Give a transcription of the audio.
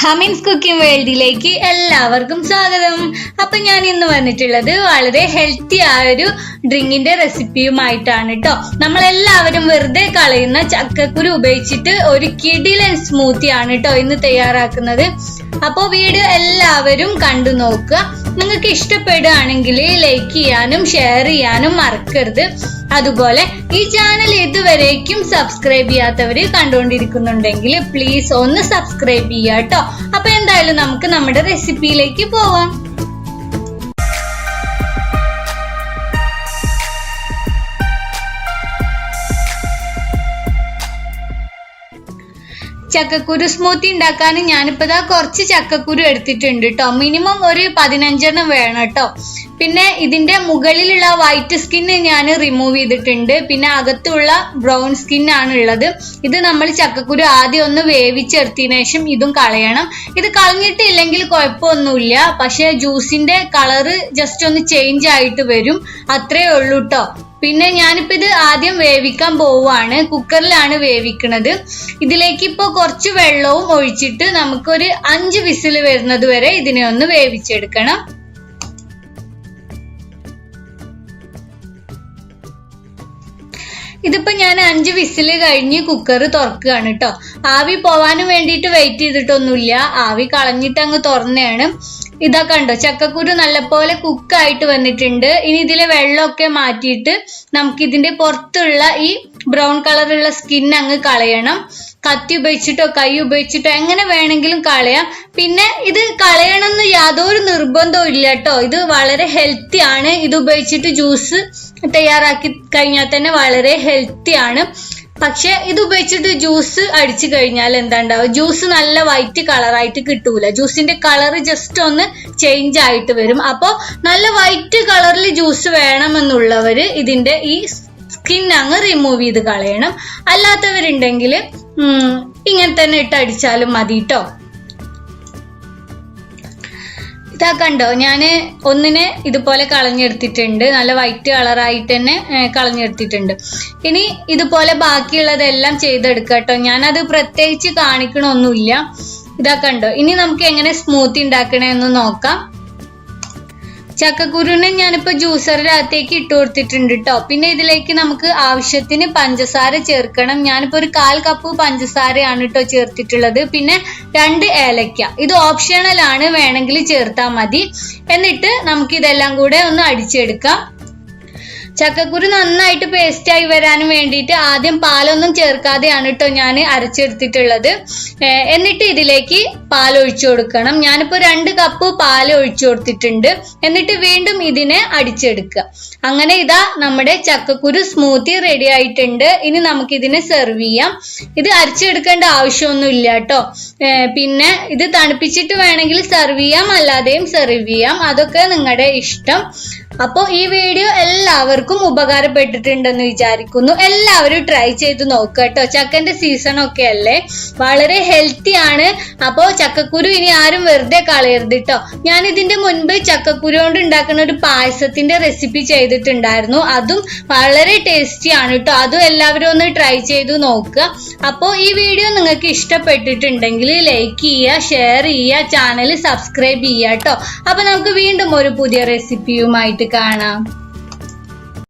ഹമീൻസ് cooking വേൾഡിലേക്ക് എല്ലാവർക്കും സ്വാഗതം. അപ്പൊ ഞാൻ ഇന്ന് വന്നിട്ടുള്ളത് വളരെ ഹെൽത്തി ആയൊരു ഡ്രിങ്കിന്റെ റെസിപ്പിയുമായിട്ടാണ് കേട്ടോ. നമ്മളെല്ലാവരും വെറുതെ കളയുന്ന ചക്കക്കുരു ഉപയോഗിച്ചിട്ട് ഒരു കിടിലൻ സ്മൂത്തി ആണ് കേട്ടോ ഇന്ന് തയ്യാറാക്കുന്നത്. അപ്പൊ വീഡിയോ എല്ലാവരും കണ്ടു നോക്കുക. നിങ്ങൾക്ക് ഇഷ്ടപ്പെടുകയാണെങ്കിൽ ലൈക്ക് ചെയ്യാനും ഷെയർ ചെയ്യാനും മറക്കരുത്. അതുപോലെ ഈ ചാനൽ ഇതുവരേക്കും സബ്സ്ക്രൈബ് ചെയ്യാത്തവര് കണ്ടുകൊണ്ടിരിക്കുന്നുണ്ടെങ്കിൽ പ്ലീസ് ഒന്ന് സബ്സ്ക്രൈബ് ചെയ്യുക കേട്ടോ. അപ്പൊ എന്തായാലും നമുക്ക് നമ്മുടെ റെസിപ്പിയിലേക്ക് പോവാം. ചക്കക്കുരു സ്മൂത്തി ഉണ്ടാക്കാൻ ഞാനിപ്പോ കുറച്ച് ചക്കക്കുരു എടുത്തിട്ടുണ്ട് കേട്ടോ. മിനിമം ഒരു 15 വേണം കേട്ടോ. പിന്നെ ഇതിന്റെ മുകളിലുള്ള വൈറ്റ് സ്കിന്ന് ഞാൻ റിമൂവ് ചെയ്തിട്ടുണ്ട്. പിന്നെ അകത്തുള്ള ബ്രൗൺ സ്കിൻ ആണ് ഉള്ളത്. ഇത് നമ്മൾ ചക്കക്കുരു ആദ്യം ഒന്ന് വേവിച്ചെടുത്തതിനു ശേഷം ഇതും കളയണം. ഇത് കളഞ്ഞിട്ടില്ലെങ്കിൽ കുഴപ്പമൊന്നുമില്ല. പക്ഷെ ജ്യൂസിന്റെ കളറ് ജസ്റ്റ് ഒന്ന് ചേഞ്ച് ആയിട്ട് വരും, അത്രേ ഉള്ളൂ കേട്ടോ. പിന്നെ ഞാനിപ്പോ ഇത് ആദ്യം വേവിക്കാൻ പോവാണ്. കുക്കറിലാണ് വേവിക്കുന്നത്. ഇതിലേക്ക് ഇപ്പൊ കുറച്ച് വെള്ളവും ഒഴിച്ചിട്ട് നമുക്കൊരു 5 വിസിൽ വരുന്നത് വരെ ഇതിനെ ഒന്ന് വേവിച്ചെടുക്കണം. ഇതിപ്പോ ഞാൻ 5 വിസിൽ കഴിഞ്ഞ് കുക്കർ തുറക്കുകയാണ് കേട്ടോ. ആവി പോവാനും വേണ്ടിയിട്ട് വെയിറ്റ് ചെയ്തിട്ടൊന്നുമില്ല, ആവി കളഞ്ഞിട്ട് അങ്ങ് തുറന്നെയാണ്. ഇതാ കണ്ടോ, ചക്കക്കുരു നല്ലപോലെ കുക്കായിട്ട് വന്നിട്ടുണ്ട്. ഇനി ഇതിലെ വെള്ളമൊക്കെ മാറ്റിയിട്ട് നമുക്ക് ഇതിന്റെ പുറത്തുള്ള ഈ ബ്രൗൺ കളറുള്ള സ്കിൻ അങ്ങ് കളയണം. കത്തി ഉപയോഗിച്ചിട്ടോ കൈ ഉപയോഗിച്ചിട്ടോ എങ്ങനെ വേണമെങ്കിലും കളയാം. പിന്നെ ഇത് കളയണമെന്ന് യാതൊരു നിർബന്ധവും ഇല്ല കേട്ടോ. ഇത് വളരെ ഹെൽത്തി ആണ്. ഇത് ഉപയോഗിച്ചിട്ട് ജ്യൂസ് തയ്യാറാക്കി കഴിഞ്ഞാൽ തന്നെ വളരെ ഹെൽത്തി ആണ്. പക്ഷെ ഇത് ഉപയോഗിച്ചിട്ട് ജ്യൂസ് അടിച്ചു കഴിഞ്ഞാൽ എന്താ ഉണ്ടാവുക, ജ്യൂസ് നല്ല വൈറ്റ് കളറായിട്ട് കിട്ടൂല. ജ്യൂസിന്റെ കളർ ജസ്റ്റ് ഒന്ന് ചേഞ്ച് ആയിട്ട് വരും. അപ്പൊ നല്ല വൈറ്റ് കളറിൽ ജ്യൂസ് വേണമെന്നുള്ളവര് ഇതിന്റെ ഈ സ്കിൻ അങ്ങ് റിമൂവ് ചെയ്ത് കളയണം. അല്ലാത്തവരുണ്ടെങ്കിൽ ഇങ്ങനെ തന്നെ ഇട്ട് അടിച്ചാലും മതി കേട്ടോ. ഇതാ കണ്ടോ, ഞാന് ഒന്നിനെ ഇതുപോലെ കളഞ്ഞെടുത്തിട്ടുണ്ട്. നല്ല വൈറ്റ് കളറായിട്ട് തന്നെ കളഞ്ഞെടുത്തിട്ടുണ്ട്. ഇനി ഇതുപോലെ ബാക്കിയുള്ളതെല്ലാം ചെയ്തെടുക്കുക കേട്ടോ. ഞാനത് പ്രത്യേകിച്ച് കാണിക്കണമൊന്നുമില്ല. ഇതാ കണ്ടോ, ഇനി നമുക്ക് എങ്ങനെ സ്മൂത്തി ഉണ്ടാക്കണമെന്ന് നോക്കാം. ചക്കക്കുരുവിനെ ഞാനിപ്പോ ജ്യൂസറിന്റെ അകത്തേക്ക് ഇട്ട് കൊടുത്തിട്ടുണ്ട് കേട്ടോ. പിന്നെ ഇതിലേക്ക് നമുക്ക് ആവശ്യത്തിന് പഞ്ചസാര ചേർക്കണം. ഞാനിപ്പോ ഒരു 1/4 കപ്പ് പഞ്ചസാരയാണ് കേട്ടോ ചേർത്തിട്ടുള്ളത്. പിന്നെ 2 ഏലക്ക, ഇത് ഓപ്ഷണൽ ആണ്, വേണമെങ്കിൽ ചേർത്താൽ മതി. എന്നിട്ട് നമുക്ക് ഇതെല്ലാം കൂടെ ഒന്ന് അടിച്ചെടുക്കാം. ചക്കക്കുരു നന്നായിട്ട് പേസ്റ്റ് ആയി വരാനും വേണ്ടിയിട്ട് ആദ്യം പാലൊന്നും ചേർക്കാതെയാണ് കേട്ടോ ഞാൻ അരച്ചെടുത്തിട്ടുള്ളത്. എന്നിട്ട് ഇതിലേക്ക് പാൽ ഒഴിച്ചു കൊടുക്കണം. ഞാനിപ്പോ 2 കപ്പ് പാൽ ഒഴിച്ചു കൊടുത്തിട്ടുണ്ട്. എന്നിട്ട് വീണ്ടും ഇതിനെ അടിച്ചെടുക്കുക. അങ്ങനെ ഇതാ നമ്മുടെ ചക്കക്കുരു സ്മൂത്തി റെഡി ആയിട്ടുണ്ട്. ഇനി നമുക്ക് ഇതിനെ സെർവ് ചെയ്യാം. ഇത് അരച്ചെടുക്കേണ്ട ആവശ്യമൊന്നും ഇല്ല കേട്ടോ. പിന്നെ ഇത് തണുപ്പിച്ചിട്ട് വേണമെങ്കിൽ സെർവ് ചെയ്യാം, അല്ലാതെയും സെർവ് ചെയ്യാം, അതൊക്കെ നിങ്ങളുടെ ഇഷ്ടം. അപ്പൊ ഈ വീഡിയോ എല്ലാവർക്കും ഉപകാരപ്പെട്ടിട്ടുണ്ടെന്ന് വിചാരിക്കുന്നു. എല്ലാവരും ട്രൈ ചെയ്ത് നോക്കുക കേട്ടോ. ചക്കന്റെ സീസൺ ഒക്കെ അല്ലേ, വളരെ ഹെൽത്തി ആണ്. അപ്പോ ചക്കക്കുരു ഇനി ആരും വെറുതെ കളയരുത് കേട്ടോ. ഞാൻ ഇതിന്റെ മുൻപ് ചക്കക്കുരു കൊണ്ട് ഉണ്ടാക്കുന്ന ഒരു പായസത്തിന്റെ റെസിപ്പി ചെയ്തിട്ടുണ്ടായിരുന്നു. അതും വളരെ ടേസ്റ്റി ആണ് കേട്ടോ. അതും എല്ലാവരും ഒന്ന് ട്രൈ ചെയ്ത് നോക്കുക. അപ്പോ ഈ വീഡിയോ നിങ്ങൾക്ക് ഇഷ്ടപ്പെട്ടിട്ടുണ്ടെങ്കിൽ ലൈക്ക് ചെയ്യുക, ഷെയർ ചെയ്യുക, ചാനൽ സബ്സ്ക്രൈബ് ചെയ്യുക കേട്ടോ. അപ്പൊ നമുക്ക് വീണ്ടും ഒരു പുതിയ റെസിപ്പിയുമായിട്ട് കാണാം.